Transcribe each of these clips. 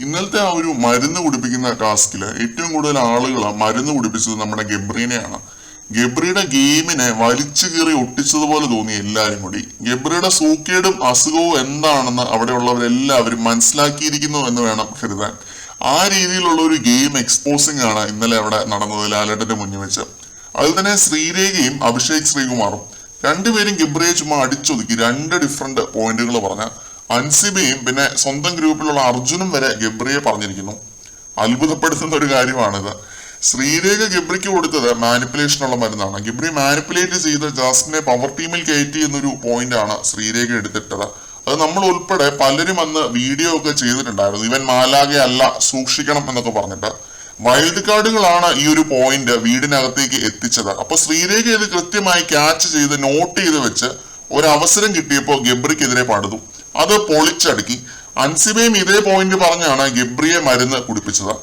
ഇന്നലത്തെ ആ ഒരു മരുന്ന് കുടിപ്പിക്കുന്ന ടാസ്കില് ഏറ്റവും കൂടുതൽ ആളുകൾ മരുന്ന് കുടിപ്പിച്ചത് നമ്മുടെ ഗബ്രീനെയാണ്. ഗബ്രിയുടെ ഗെയിമിനെ വലിച്ചു കീറി ഒട്ടിച്ചതുപോലെ തോന്നി എല്ലാവരും കൂടി. ഗബ്രിയുടെ സൂക്കേടും അസുഖവും എന്താണെന്ന് അവിടെയുള്ളവരെല്ലാവരും മനസ്സിലാക്കിയിരിക്കുന്നു എന്ന് വേണം കരുതാൻ. ആ രീതിയിലുള്ള ഒരു ഗെയിം എക്സ്പോസിംഗ് ആണ് ഇന്നലെ അവിടെ നടന്നത് ലാലേട്ടന്റെ മുന്നിൽ വെച്ച്. അതിൽ തന്നെ ശ്രീരേഖയും അഭിഷേക് ശ്രീകുമാറും രണ്ടുപേരും ഗബ്രിയെ ചുമ്മാ അടിച്ചൊതുക്കി. രണ്ട് ഡിഫറെന്റ് പോയിന്റുകൾ പറഞ്ഞ അൻസിബയും പിന്നെ സ്വന്തം ഗ്രൂപ്പിലുള്ള അർജുനും വരെ ഗബ്രിയെ പറഞ്ഞിരിക്കുന്നു. അത്ഭുതപ്പെടുത്തുന്ന ഒരു കാര്യമാണിത്. ശ്രീരേഖ ഗബ്രിക്ക് കൊടുത്തത് മാനിപ്പുലേഷനുള്ള മരുന്നാണ്. ഗബ്രി മാനിപ്പുലേറ്റ് ചെയ്ത് ജാസ്മിനെ പവർ ടീമിൽ കയറ്റി എന്നൊരു പോയിന്റാണ് ശ്രീരേഖ എടുത്തിട്ടത്. അത് നമ്മൾ ഉൾപ്പെടെ പലരും അന്ന് വീഡിയോ ഒക്കെ ചെയ്തിട്ടുണ്ടായിരുന്നു. ഇവൻ മാലാകെ അല്ല, സൂക്ഷിക്കണം എന്നൊക്കെ പറഞ്ഞിട്ട്. വൈൽഡ് കാർഡുകളാണ് ഈ ഒരു പോയിന്റ് വീടിനകത്തേക്ക് എത്തിച്ചത്. അപ്പൊ ശ്രീരേഖ ഇത് കൃത്യമായി ക്യാച്ച് ചെയ്ത് നോട്ട് ചെയ്ത് വെച്ച് ഒരു അവസരം കിട്ടിയപ്പോൾ ഗബ്രിക്കെതിരെ പടുതു. അത് പൊളിച്ചടുക്കി. അൻസിബയും ഇതേ പോയിന്റ് പറഞ്ഞാണ് ഗബ്രിയെ മരുന്ന് കുടിപ്പിച്ചത്.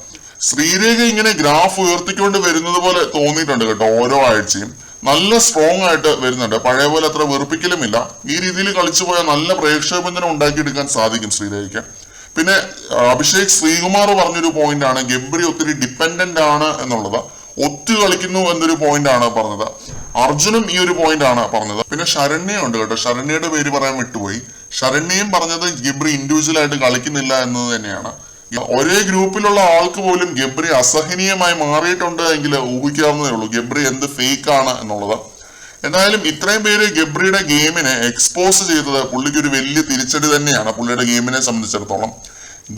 ശ്രീരേഖ ഇങ്ങനെ ഗ്രാഫ് ഉയർത്തിക്കൊണ്ട് വരുന്നത് പോലെ തോന്നിയിട്ടുണ്ട് കേട്ടോ. ഓരോ ആഴ്ചയും നല്ല സ്ട്രോങ് ആയിട്ട് വരുന്നുണ്ട്. പഴയ പോലെ അത്ര വെറുപ്പിക്കലുമില്ല. ഈ രീതിയിൽ കളിച്ചു പോയാൽ നല്ല പ്രേക്ഷകബന്ധനം ഉണ്ടാക്കിയെടുക്കാൻ സാധിക്കും ശ്രീരേഖയ്ക്ക്. പിന്നെ അഭിഷേക് ശ്രീകുമാർ പറഞ്ഞൊരു പോയിന്റ് ആണ് ഗബ്രി ഒത്തിരി ഡിപ്പെൻഡന്റ് ആണ് എന്നുള്ളത്. ഒത്തു കളിക്കുന്നു എന്നൊരു പോയിന്റ് ആണ് പറഞ്ഞത്. അർജുനും ഈ ഒരു പോയിന്റ് ആണ് പറഞ്ഞത്. പിന്നെ ശരണ്യ ഉണ്ട് കേട്ടോ. ശരണ്യയുടെ പേര് പറയാൻ വിട്ടുപോയി. ശരണ്യയും പറഞ്ഞത് ഗബ്രി ഇൻഡിവിജ്വൽ ആയിട്ട് കളിക്കുന്നില്ല എന്നത് തന്നെയാണ്. ഒരേ ഗ്രൂപ്പിലുള്ള ആൾക്ക് പോലും ഗബ്രി അസഹനീയമായി മാറിയിട്ടുണ്ട് എങ്കിൽ ഊഹിക്കാവുന്നതേ ഉള്ളൂ ഗബ്രി എന്ത് ഫേക്ക് ആണ് എന്നുള്ളത്. എന്തായാലും ഇത്രയും പേര് ഗബ്രിയുടെ ഗെയിമിനെ എക്സ്പോസ് ചെയ്തത് പുള്ളിക്ക് ഒരു വലിയ തിരിച്ചടി തന്നെയാണ്. പുള്ളിയുടെ ഗെയിമിനെ സംബന്ധിച്ചിടത്തോളം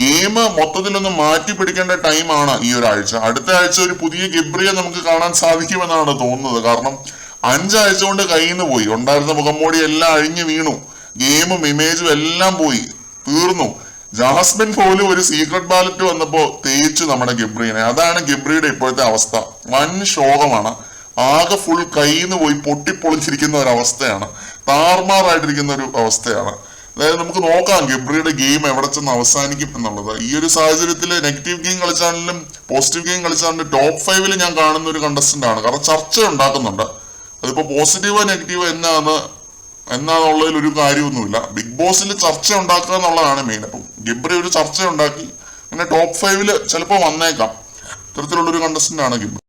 ഗെയിം മൊത്തത്തിലൊന്ന് മാറ്റി പിടിക്കേണ്ട ടൈമാണ് ഈ ഒരാഴ്ച. അടുത്ത ആഴ്ച ഒരു പുതിയ ഗബ്രിയെ നമുക്ക് കാണാൻ സാധിക്കുമെന്നാണ് തോന്നുന്നത്. കാരണം 5 ആഴ്ച കൊണ്ട് കയ്യിൽ നിന്ന് പോയി. ഉണ്ടായിരുന്ന മുഖംമൂടി എല്ലാം അഴിഞ്ഞു വീണു. ഗെയിമും ഇമേജും എല്ലാം പോയി, തീർന്നു. ജാസ്മിൻ പോലും ഒരു സീക്രട്ട് ബാലറ്റ് വന്നപ്പോ തേച്ചു നമ്മുടെ ഗബ്രീനെ. അതാണ് ഗബ്രിയുടെ ഇപ്പോഴത്തെ അവസ്ഥ. വൻ ശോകമാണ്. ആകെ ഫുൾ കയ്യിൽ നിന്ന് പോയി പൊട്ടിപ്പൊളിച്ചിരിക്കുന്ന ഒരു അവസ്ഥയാണ്. താർമാറായിട്ടിരിക്കുന്ന ഒരു അവസ്ഥയാണ്. അതായത് നമുക്ക് നോക്കാം ഗബ്രിയുടെ ഗെയിം എവിടെ ചെന്ന് അവസാനിക്കും എന്നുള്ളത്. ഈ ഒരു സാഹചര്യത്തിൽ നെഗറ്റീവ് ഗെയിം കളിച്ചാണെങ്കിലും പോസിറ്റീവ് ഗെയിം കളിച്ചാണെങ്കിലും ടോപ്പ് 5 ഞാൻ കാണുന്ന ഒരു കണ്ടസ്റ്റന്റ് ആണ്. കാരണം ചർച്ച ഉണ്ടാക്കുന്നുണ്ട്. അതിപ്പോ പോസിറ്റീവോ നെഗറ്റീവോ എന്നാന്നുള്ളതിൽ ഒരു കാര്യമൊന്നുമില്ല. ബിഗ് ബോസിൽ ചർച്ച ഉണ്ടാക്കുക എന്നുള്ളതാണ് മെയിൻ. അപ്പം ഗബ്രി ഒരു ചർച്ച ഉണ്ടാക്കി അങ്ങനെ ടോപ്പ് 5 ചിലപ്പോൾ വന്നേക്കാം. ഇത്തരത്തിലുള്ളൊരു കണ്ടസ്റ്റന്റ് ആണ് ഗബ്രി.